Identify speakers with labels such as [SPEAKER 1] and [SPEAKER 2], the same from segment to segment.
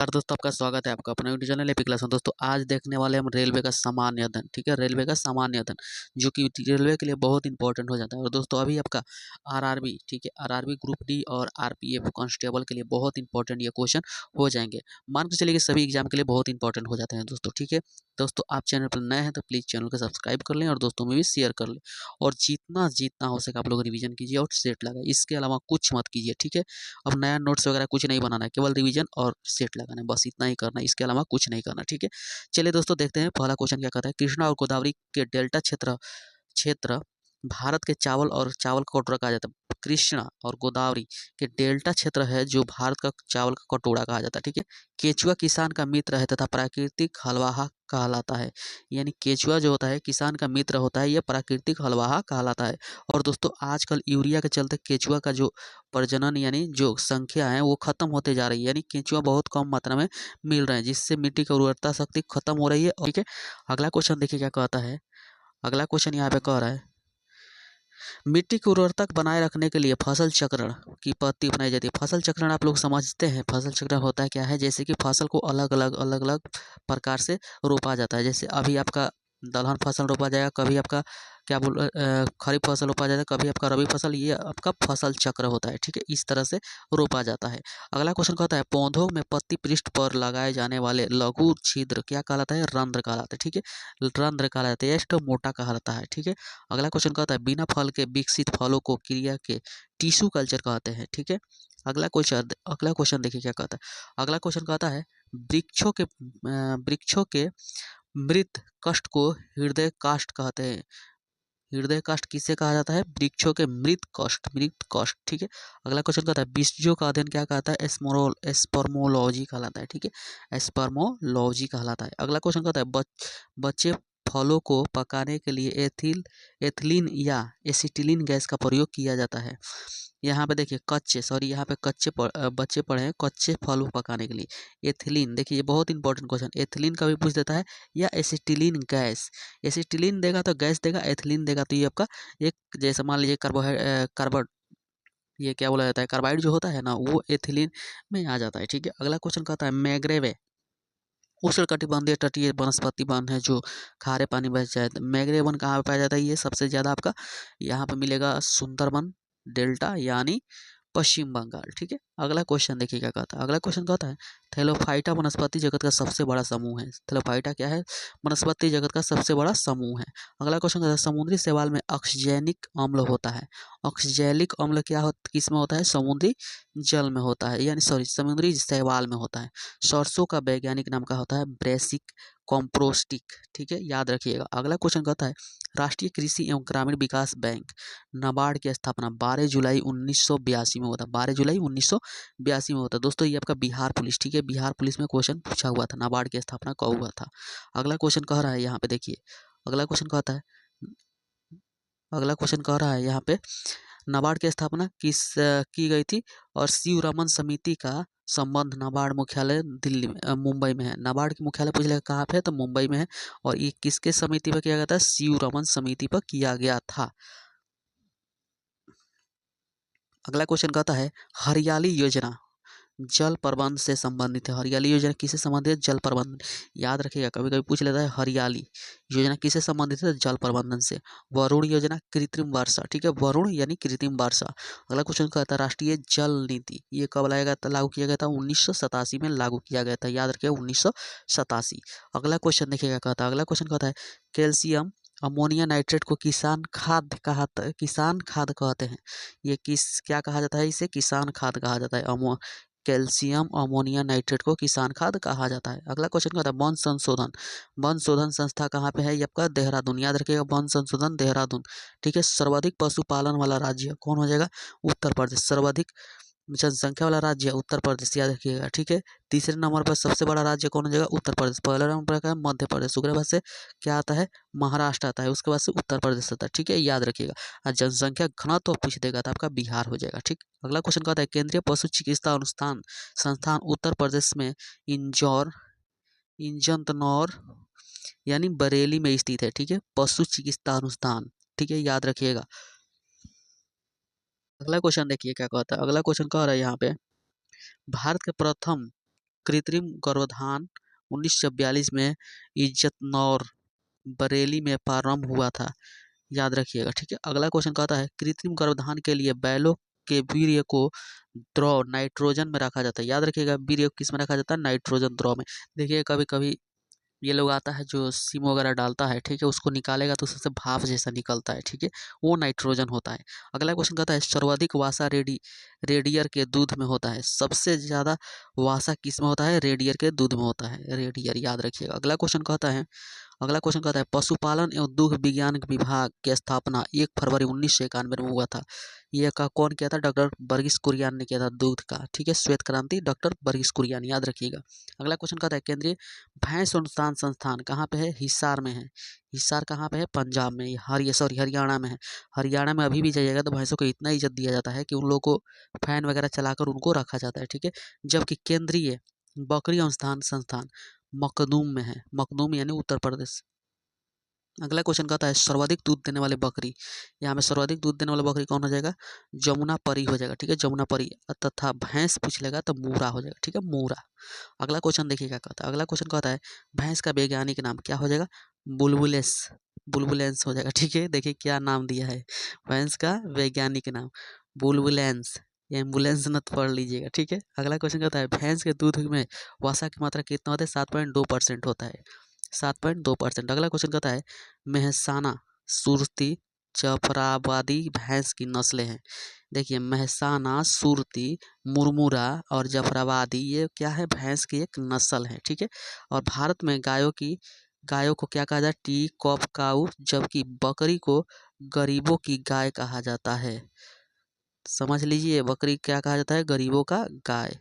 [SPEAKER 1] नमस्कार दोस्तों, आपका स्वागत है आपका अपना यूट्यूब चैनल एपी क्लास में। दोस्तों आज देखने वाले हम रेलवे का सामान्य अध्ययन। ठीक है, रेलवे का सामान्य अध्ययन जो कि रेलवे के लिए बहुत इंपॉर्टेंट हो जाता है। और दोस्तों अभी आपका आरआरबी, ठीक है, आरआरबी ग्रुप डी और आरपीएफ कांस्टेबल के लिए बहुत इंपॉर्टेंट ये क्वेश्चन हो जाएंगे। मान के चलिए कि सभी एग्जाम के लिए बहुत इंपॉर्टेंट हो जाते हैं दोस्तों। ठीक है दोस्तों, आप चैनल पर नए हैं तो प्लीज़ चैनल को सब्सक्राइब कर लें और दोस्तों में भी शेयर कर लें। और जितना जितना हो सके आप लोग रिवीजन कीजिए और सेट लगाए, इसके अलावा कुछ मत कीजिए। ठीक है, अब नया नोट्स वगैरह कुछ नहीं बनाना है, केवल रिवीजन और सेट लगाना है, बस इतना ही करना है, इसके अलावा कुछ नहीं करना। ठीक है, चलिए दोस्तों देखते हैं पहला क्वेश्चन क्या कहता है। कृष्णा और गोदावरी के डेल्टा क्षेत्र क्षेत्र भारत के चावल का कटोरा कहा जाता है। कृष्णा और गोदावरी के डेल्टा क्षेत्र है जो भारत का चावल का कटोरा कहा जाता है। ठीक है, केचुआ किसान का मित्र है तथा प्राकृतिक हलवाहा कहलाता है। यानी केचुआ जो होता है किसान का मित्र होता है, यह प्राकृतिक हलवाहा कहलाता है। और दोस्तों आजकल यूरिया के चलते केचुआ का जो प्रजनन यानी जो संख्या है वो खत्म होते जा रही है, यानी केचुआ बहुत कम मात्रा में मिल रहे हैं, जिससे मिट्टी की उर्वरता शक्ति खत्म हो रही है। ठीक है, अगला क्वेश्चन देखिए क्या कहता है। अगला क्वेश्चन यहाँ पे कह रहा है, मिट्टी की उर्वरता बनाए रखने के लिए फसल चक्रण की पद्धति अपनाई जाती है। फसल चक्रण आप लोग समझते हैं, फसल चक्रण होता है क्या है, जैसे कि फसल को अलग अलग प्रकार से रोपा जाता है। जैसे अभी आपका दलहन फसल रोपा जाएगा, कभी आपका क्या खरीफ फसल रोपा जाएगा, कभी आपका रबी फसल, ये आपका फसल चक्र होता है। ठीक है, इस तरह से रोपा जाता है। अगला क्वेश्चन कहता है, पौधों में पत्ती पृष्ठ पर लगाए जाने वाले लघु छिद्र क्या कहलाता है, रंध्र कहलाता है। ठीक है, रंध्र कहलाता है, मोटा कहलाता है। ठीक है, अगला क्वेश्चन कहता है, बिना फल के विकसित फलों को क्रिया के टिश्यू कल्चर कहते हैं। ठीक है, अगला क्वेश्चन देखिए क्या कहता है। अगला क्वेश्चन कहता है, वृक्षों के मृत कष्ट को हृदय काष्ठ कहते हैं। हृदय काष्ठ किसे कहा जाता है, वृक्षों के मृत कष्ट। ठीक है, अगला क्वेश्चन कहता है, बीजों का अध्ययन क्या कहता है, एस्पर्मोलॉजी कहलाता है। ठीक है, एस्पर्मोलॉजी कहलाता है। अगला क्वेश्चन कहता है, बच्चे फलों को पकाने के लिए एथिलीन या एसिटिलीन गैस का प्रयोग किया जाता है। यहाँ पे देखिए यहाँ पे बच्चे पढ़े हैं कच्चे फल पकाने के लिए एथिलीन। देखिए ये बहुत इंपॉर्टेंट क्वेश्चन, एथिलीन का भी पूछ देता है या एसिटिलीन गैस। एसिटिलीन देगा तो गैस देगा, एथिलीन देगा तो ये आपका एक, जैसे मान लीजिए कार्बन, ये क्या बोला जाता है, कार्बाइड जो होता है ना, वो एथिलीन में आ जाता है। ठीक है, अगला क्वेश्चन कहता है, मैग्रेवे उष्णकटिबंधीय तटीय वनस्पति वन है जो खारे पानी बह जाए। मैग्रेव वन कहाँ पे पाया जाता है, ये सबसे ज़्यादा आपका यहाँ पे मिलेगा सुंदरबन डेल्टा यानी पश्चिम बंगाल। ठीक है, अगला क्वेश्चन देखिए क्या कहता है। अगला क्वेश्चन कहता है, थैलोफाइटा वनस्पति जगत का सबसे बड़ा समूह है। थैलोफाइटा क्या है, वनस्पति जगत का सबसे बड़ा समूह है। अगला क्वेश्चन कहता है, समुद्री शैवाल में ऑक्सीजैनिक अम्ल होता है। ऑक्सीजैनिक अम्ल किस में होता है, समुद्री जल में होता है, यानी सॉरी समुद्री शैवाल में होता है। सरसों का वैज्ञानिक नाम का होता है ब्रेसिक कॉम्प्रोस्टिक। ठीक है, याद रखिएगा। अगला क्वेश्चन कहता है, राष्ट्रीय कृषि एवं ग्रामीण विकास बैंक नाबार्ड की स्थापना 12 जुलाई 1982 में होता है। 12 जुलाई 1982 में होता है दोस्तों। ये आपका बिहार पुलिस, ठीक है, बिहार पुलिस में क्वेश्चन पूछा हुआ था, नाबार्ड की स्थापना कब हुआ था। अगला क्वेश्चन कह रहा है यहाँ पे देखिए, अगला क्वेश्चन कहता है, अगला क्वेश्चन कह रहा है यहाँ पे, नाबार्ड की स्थापना की गई थी और शिव रमन समिति का संबंध नाबार्ड मुख्यालय दिल्ली में मुंबई में है। नाबार्ड की मुख्यालय पूछ लेगा कहाँ पे है, तो मुंबई में है। और ये किसके समिति पर किया गया था, शिव रमन समिति पर किया गया था। अगला क्वेश्चन कहता है, हरियाली योजना जल प्रबंध से संबंधित है। हरियाली योजना किससे संबंधित है, जल प्रबंधन। याद रखिएगा, कभी कभी पूछ लेता है हरियाली योजना किससे संबंधित है, जल प्रबंधन से। वरुण योजना कृत्रिम वर्षा। ठीक है, वरुण यानी कृत्रिम वर्षा। अगला क्वेश्चन कहता है, राष्ट्रीय जल नीति ये कब लाया गया था, लागू किया गया था 1987 में लागू किया गया था। याद रखिएगा 1987। अगला क्वेश्चन देखिएगा कहता है, अगला क्वेश्चन कहता है, कैल्शियम अमोनिया नाइट्रेट को किसान खाद कहते हैं। ये क्या कहा जाता है, इसे किसान खाद कहा जाता है। कैल्शियम अमोनिया नाइट्रेट को किसान खाद कहा जाता है। अगला क्वेश्चन कहता है, वन शोधन संस्था कहाँ पे है, ये आपका देहरादून। याद रखिएगा, वन संशोधन देहरादून। ठीक है, सर्वाधिक पशुपालन वाला राज्य कौन हो जाएगा, उत्तर प्रदेश। सर्वाधिक जनसंख्या वाला राज्य उत्तर प्रदेश, याद रखिएगा। ठीक है, तीसरे नंबर पर सबसे बड़ा राज्य कौन हो जाएगा, उत्तर प्रदेश। पहला नंबर पर मध्य प्रदेश, उसके बाद से क्या आता है, महाराष्ट्र आता है, उसके बाद से उत्तर प्रदेश आता है। ठीक है, याद रखिएगा। और जनसंख्या घनत्व पूछ देगा तो आपका बिहार हो जाएगा। ठीक, अगला क्वेश्चन कहता है, केंद्रीय पशु चिकित्सा अनुष्ठान संस्थान उत्तर प्रदेश में इंजतनौर यानी बरेली में स्थित है। ठीक है, पशु चिकित्सा अनुष्ठान। ठीक है, याद रखिएगा। अगला क्वेश्चन देखिए क्या कहता है। अगला क्वेश्चन कह रहा है यहाँ पे, भारत के प्रथम कृत्रिम गर्भाधान 1942 में इज्जतनौर बरेली में प्रारंभ हुआ था, याद रखिएगा। ठीक है, अगला क्वेश्चन कहता है कृत्रिम गर्भाधान के लिए बैलों के वीर्य को द्रव नाइट्रोजन में रखा जाता है, याद रखिएगा वीर्य किस में रखा जाता है, नाइट्रोजन द्रव में। देखिए कभी कभी ये लोग आता है जो सीम वगैरह डालता है, ठीक है, उसको निकालेगा तो उससे भाप जैसा निकलता है, ठीक है, वो नाइट्रोजन होता है। अगला क्वेश्चन कहता है सर्वाधिक वासा रेडियर के दूध में होता है, सबसे ज़्यादा वासा किस में होता है, रेडियर के दूध में होता है, रेडियर, याद रखिएगा। अगला क्वेश्चन कहता है पशुपालन एवं दुग्ध विज्ञान विभाग की स्थापना 1 फरवरी 1991 में हुआ था, ये का कौन किया था, डॉक्टर वर्गीस कुरियन ने किया था, दूध का, ठीक है, श्वेत क्रांति डॉक्टर वर्गीस कुरियन, याद रखिएगा। अगला क्वेश्चन कहता है केंद्रीय भैंस अनुसंधान संस्थान कहाँ पे है, हिसार में है। हिसार कहाँ पे है, पंजाब में, हरियाणा में है। हरियाणा में अभी भी जाइएगा तो भैंसों को इतना इज्जत दिया जाता है कि उन लोगों को फैन वगैरह चलाकर उनको रखा जाता है, ठीक है। जबकि केंद्रीय बकरी अनुसंधान संस्थान मखदूम में है, मखदूम यानी उत्तर प्रदेश। अगला क्वेश्चन कहता है सर्वाधिक दूध देने वाले बकरी, यहाँ में सर्वाधिक दूध देने वाला बकरी कौन हो जाएगा, जमुना परी हो जाएगा, ठीक है, जमुना परी, तथा भैंस पूछ लेगा तो मूरा हो जाएगा, ठीक है, मूरा। अगला क्वेश्चन देखिए क्या कहता है, अगला क्वेश्चन कहता है भैंस का वैज्ञानिक नाम क्या हो जाएगा, बुलबुलेस, बुलबुलेंस हो जाएगा, ठीक है। देखिए क्या नाम दिया है भैंस का वैज्ञानिक नाम, बुलबुलेंस, एम्बुलेंस न पढ़ लीजिएगा, ठीक है। अगला क्वेश्चन कहता है भैंस के दूध में वसा की मात्रा कितना होता है, 7.2% होता है, 7.2%। अगला क्वेश्चन कहता है मेहसाना, सुरती, जफराबादी भैंस की नस्लें हैं। देखिए मेहसाना, सुरती, मुरमुरा और जफराबादी ये क्या है, भैंस की एक नस्ल है, ठीक है। और भारत में गायों को क्या कहा जाता है, टी कॉप काऊ, जबकि बकरी को गरीबों की गाय कहा जाता है। समझ लीजिए बकरी क्या कहा जाता है, गरीबों का गाय।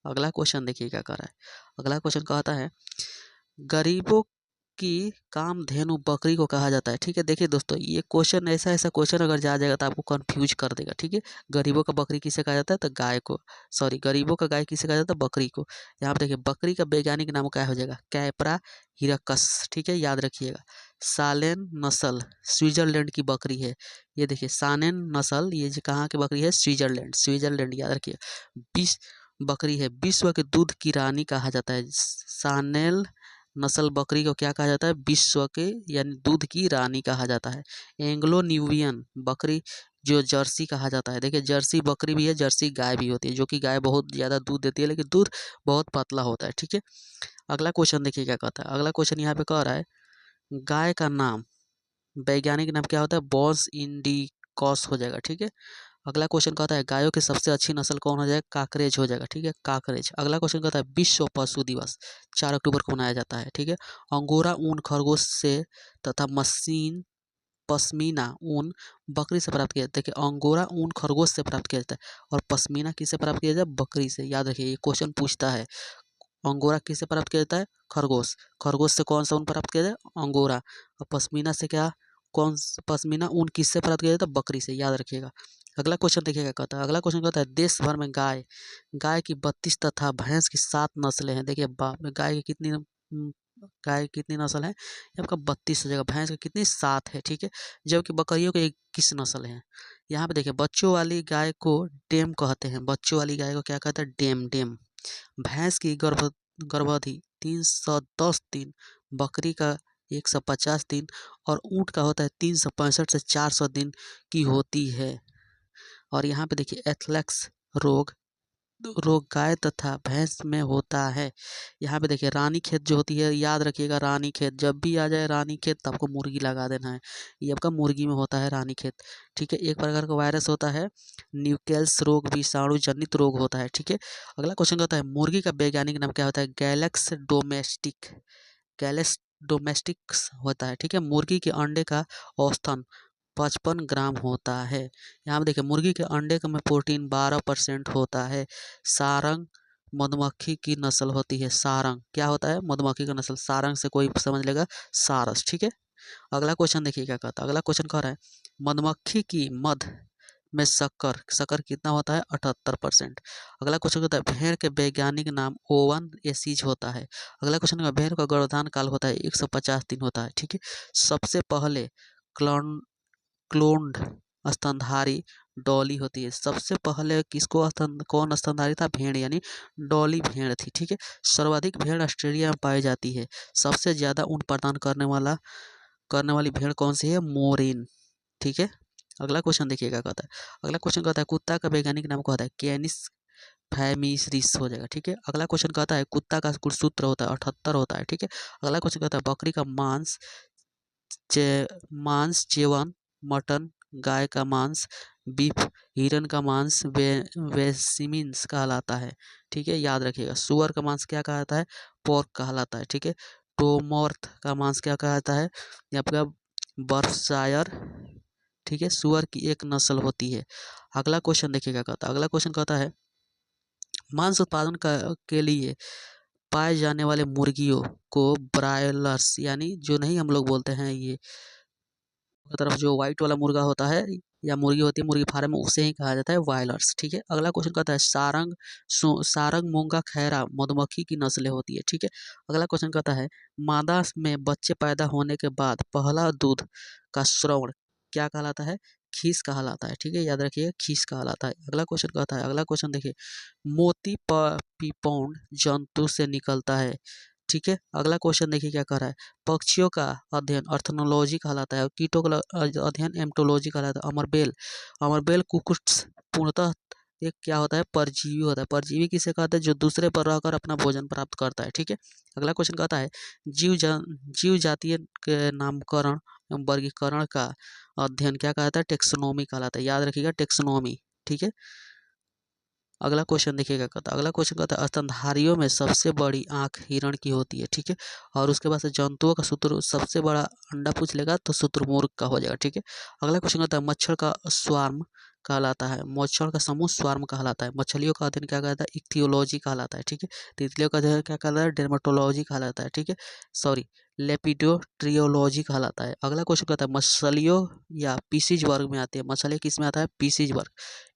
[SPEAKER 1] अगला क्वेश्चन देखिए क्या कर रहा है, अगला क्वेश्चन कहता है गरीबों की कामधेनु बकरी को कहा जाता है, ठीक है। देखिए दोस्तों ये क्वेश्चन ऐसा क्वेश्चन अगर जा जाएगा तो आपको कंफ्यूज कर देगा, ठीक है। गरीबों का बकरी किसे कहा जाता है, तो गाय को, सॉरी गरीबों का गाय किसे कहा जाता है, बकरी को। यहाँ पर देखिए बकरी का वैज्ञानिक नाम क्या हो जाएगा, कैपरा हिरकस, ठीक है, याद रखिएगा। सालेन नस्ल स्विट्जरलैंड की बकरी है, ये देखिए सानेन नस्ल, ये जो कहाँ की बकरी है, स्विट्जरलैंड, याद रखिए। बकरी है विश्व के दूध की रानी कहा जाता है, सानेल नस्ल बकरी को क्या कहा जाता है, विश्व के यानी दूध की रानी कहा जाता है। एंग्लो न्यूबियन बकरी जो जर्सी कहा जाता है, देखिए जर्सी बकरी भी है, जर्सी गाय भी होती है, जो कि गाय बहुत ज़्यादा दूध देती है लेकिन दूध बहुत पतला होता है, ठीक है। अगला क्वेश्चन देखिए क्या कहता है, अगला क्वेश्चन यहाँ पे कह रहा है गाय का नाम, वैज्ञानिक नाम क्या होता है, बॉस इंडिकॉस हो जाएगा, ठीक है। अगला क्वेश्चन कहता है गायों की सबसे अच्छी नस्ल कौन हो जाएगा, काकरेज हो जाएगा, ठीक है, काकरेज। अगला क्वेश्चन कहता है विश्व पशु दिवस 4 अक्टूबर को मनाया जाता है, ठीक है। अंगोरा ऊन खरगोश से तथा पश्मीना ऊन बकरी से प्राप्त किया जाता है। देखिए अंगोरा ऊन खरगोश से प्राप्त किया जाता है और पश्मीना किससे प्राप्त किया जाता है, बकरी से, याद रखिए ये क्वेश्चन पूछता है। अंगोरा किससे प्राप्त किया जाता है, खरगोश, खरगोश से कौन सा ऊन प्राप्त किया जाए, अंगोरा। और पश्मीना से क्या, पश्मीना ऊन किससे प्राप्त किया जाता है, बकरी से, याद रखिएगा। अगला क्वेश्चन देखिएगा कहता है, अगला क्वेश्चन कहता है देश भर में गाय की 32 तथा भैंस की 7 नस्लें हैं। देखिए गाय की कितनी नस्ल है, ये आपका 32 हो जाएगा, भैंस की कितनी 7 है, ठीक है। जबकि बकरियों की 21 नस्ल है। यहाँ पे देखिए बच्चों वाली गाय को डेम कहते हैं, बच्चों वाली गाय को क्या कहते हैं, डेम। भैंस की गर्भावधि 310 दिन, बकरी का 150 दिन और ऊँट का होता है 365 से 400 दिन की होती है। और यहाँ पे देखिए एथलेक्स रोग रोग गाय तथा भैंस में होता है। यहाँ पे देखिए रानीखेत जो होती है, याद रखिएगा रानीखेत, जब भी आ जाए रानीखेत तो आपको मुर्गी लगा देना है, ये आपका मुर्गी में होता है रानीखेत, ठीक है। एक प्रकार का वायरस होता है, न्यूकेल्स रोग विषाणु जनित रोग होता है, ठीक है। अगला क्वेश्चन होता है मुर्गी का वैज्ञानिक नाम क्या होता है, गैलेक्स डोमेस्टिक्स होता है, ठीक है। मुर्गी के अंडे का औसतन 55 ग्राम होता है। यहाँ पे देखिए मुर्गी के अंडे का में प्रोटीन 12% होता है। सारंग मधुमक्खी की नस्ल होती है, सारंग क्या होता है, मधुमक्खी का नस्ल, सारंग से कोई समझ लेगा सारस, ठीक है। अगला क्वेश्चन देखिए क्या कहता है, अगला क्वेश्चन कह रहा है मधुमक्खी की मध में शक्कर कितना होता है, 78%। अगला क्वेश्चन होता है भेड़ के वैज्ञानिक नाम ओवन एसीज होता है। अगला क्वेश्चन है भेड़ का गर्भधान काल होता है 150 दिन होता है, ठीक है। सबसे पहले क्लोन्ड स्तनधारी डॉली होती है। सबसे पहले किसको कौन स्तनधारी था? भेड़, यानी डॉली भेड़ थी, ठीक है। सर्वाधिक भेड़ ऑस्ट्रेलिया में पाई जाती है। सबसे ज़्यादा ऊन प्रदान करने वाली भेड़ कौन सी है? मोरिन, ठीक है। अगला क्वेश्चन देखिए क्या कहता है। अगला क्वेश्चन कहता है कुत्ता का वैज्ञानिक नाम कहता है कैनिस फैमिरिस हो जाएगा, ठीक है। अगला क्वेश्चन कहता है कुत्ता का गुणसूत्र होता है 78 होता है, ठीक है। अगला क्वेश्चन कहता है बकरी का मांस चेवन, मटन, गाय का मांस बीफ, हिरन का मांस वेसिमिन्स कहलाता है, ठीक है, याद रखिएगा। सुअर का मांस क्या कहलाता है? पोर्क कहलाता है, ठीक है। टोमॉर्थ का मांस क्या कहलाता है? ये आपका बर्फशायर, ठीक है, सुअर की एक नस्ल होती है। अगला क्वेश्चन देखिए क्या कहता है। अगला क्वेश्चन कहता है मांस उत्पादन के लिए पाए जाने वाले मुर्गियों को ब्रायलर्स, यानी जो नहीं हम लोग बोलते हैं ये तरफ जो व्हाइट वाला मुर्गा होता है या मुर्गी होती है मुर्गी फार्म में, उसे ही कहा जाता है ब्रायलर्स, ठीक है। अगला क्वेश्चन कहता है सारंग मूंगा खैरा मधुमक्खी की नस्लें होती है, ठीक है। अगला क्वेश्चन कहता है मादा में बच्चे पैदा होने के बाद पहला दूध का श्रवण क्या कहलाता है? खीस कहलाता है, ठीक है, याद रखिए खीस कहलाता है। अगला क्वेश्चन कहता है, अगला क्वेश्चन देखिए मोती पीपौंड जंतु से निकलता है, ठीक है। अगला क्वेश्चन देखिए क्या कह रहा है पक्षियों का अध्ययन ऑर्थोनोलॉजी कहलाता है और कीटों का अध्ययन एम्टोलॉजी कहलाता है। अमरबेल कुकुट्स पूर्णतः एक क्या होता है? परजीवी होता है। परजीवी किसे कहते हैं? जो दूसरे पर रहकर अपना भोजन प्राप्त करता है, ठीक है। अगला क्वेश्चन कहता है जीव जातीय के नामकरण एवं वर्गीकरण का अध्ययन क्या कहता है? टेक्सोनोमी कहलाता है, याद रखिएगा टेक्सोनोमी, ठीक है। अगला क्वेश्चन देखिए क्या कहता है। अगला क्वेश्चन कहता है स्तनधारियों में सबसे बड़ी आंख हिरण की होती है, ठीक है। और उसके बाद से जंतुओं का सूत्र सबसे बड़ा अंडा पूछ लेगा तो शुतुरमुर्ग का हो जाएगा, ठीक है। अगला क्वेश्चन कहता है मच्छर का स्वार्म कहलाता है, मच्छर का समूह स्वार्म कहलाता है। मछलियों का अध्ययन क्या कहलाता है? इक्थियोलॉजी कहलाता है, ठीक है। तितलियों का अध्ययन क्या कहलाता है? डेर्मेटोलॉजी कहलाता है, ठीक है, सॉरी लेपिडोट्रियोलॉजी कहलाता है। अगला क्वेश्चन कहता है मछलियों या पीसीज वर्ग में आती है, मछली किस में आता है? पीसीज वर्ग,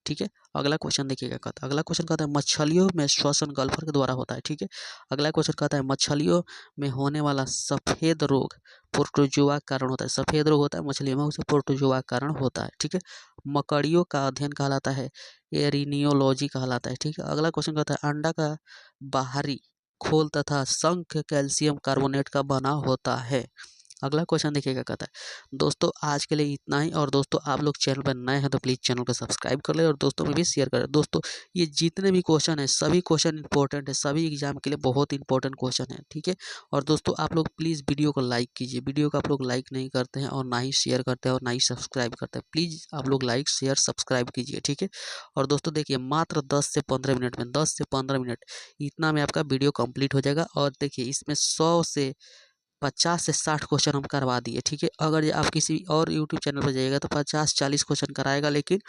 [SPEAKER 1] ठीक है। अगला क्वेश्चन देखिए क्या कहता है। अगला क्वेश्चन कहता है मछलियों में श्वसन गल्फर के द्वारा होता है, ठीक है। अगला क्वेश्चन कहता है मछलियों में होने वाला सफेद रोग प्रोटोजोआ के कारण होता है। सफेद रोग होता है मछलियों में, उसे प्रोटोजोआ के कारण होता है, ठीक है। मकड़ियों का अध्ययन कहलाता है एरिनियोलॉजी कहलाता है, ठीक है। अगला क्वेश्चन कहता है अंडा का बाहरी खोल तथा शंख कैल्शियम कार्बोनेट का बना होता है। अगला क्वेश्चन देखिए क्या कहता है। दोस्तों आज के लिए इतना ही, और दोस्तों आप लोग चैनल पर नए हैं तो प्लीज़ चैनल को सब्सक्राइब कर ले और दोस्तों में भी शेयर करें। दोस्तों ये जितने भी क्वेश्चन हैं सभी क्वेश्चन इंपॉर्टेंट है, सभी एग्जाम के लिए बहुत इंपॉर्टेंट क्वेश्चन है, ठीक है। और दोस्तों आप लोग प्लीज़ वीडियो को लाइक कीजिए। वीडियो को आप लोग लाइक नहीं करते हैं और ना ही शेयर करते हैं और ना ही सब्सक्राइब करते हैं। प्लीज़ आप लोग लाइक शेयर सब्सक्राइब कीजिए, ठीक है। और दोस्तों देखिए मात्र 10 से 15 मिनट में 10 से 15 मिनट इतना में आपका वीडियो कंप्लीट हो जाएगा। और देखिए इसमें 100 से 50 से 60 क्वेश्चन हम करवा दिए, ठीक है। अगर आप किसी और यूट्यूब चैनल पर जाइएगा तो 50-40 क्वेश्चन कराएगा, लेकिन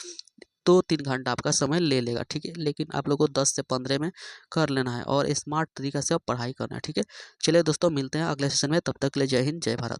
[SPEAKER 1] 2-3 घंटा आपका समय ले लेगा, ठीक है। लेकिन आप लोगों को 10 से 15 में कर लेना है और स्मार्ट तरीका से आप पढ़ाई करना है, ठीक है। चलिए दोस्तों मिलते हैं अगले सेशन में, तब तक के लिए जय हिंद जय भारत।